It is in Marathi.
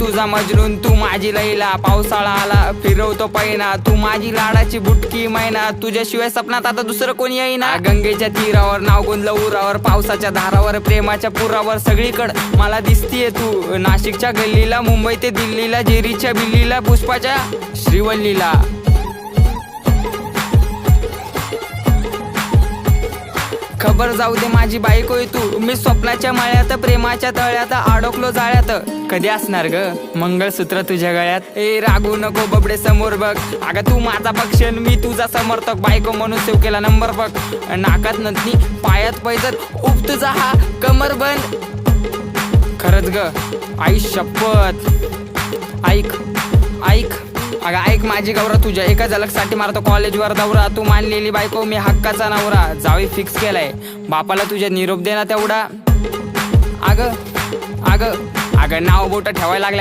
तुझा मजनून तू माझी लैला, पावसाळा आला फिरवतो पैना, तू माझी लाडाची बुटकी मैना, तुझ्याशिवाय सपनात आता दुसरं कोणी येईना. गंगेच्या तीरावर नाव गुंजलं उरावर, पावसाच्या धारावर प्रेमाच्या पुरावर, सगळीकडं मला दिसतीये तू. नाशिकच्या गल्लीला, मुंबई ते दिल्लीला, जेरीच्या बिल्लीला, पुष्पाच्या श्रीवल्लीला. खबर जाऊ दे माझी बायकोय तू, मी स्वप्नाच्या माळ्यात प्रेमाच्या तळ्यात अडकलो जाळ्यात. कधी असणार ग मंगळसूत्र तुझ्या गळ्यात? ए रागू नको बबडे समोर बघ, अगं तू माझा पक्षन मी तुझा समर्थक, बायको म्हणून सेव केला नंबर बघ. नाकात नथनी पायात पैजत उप तुझा हा कमर बंद. खरंच ग आई शपथ, ऐक ऐक अगं ऐक माझी गौरा, तुझ्या एका झलकसाठी मारतो कॉलेजवर दौरा. तू मानलेली बायको मी हक्काचा नवरा, जावी फिक्स केलाय बापाला तुझ्या निरोप देना तेवढा. अगं अगं अगं नाव बोट ठेवायला लागल्या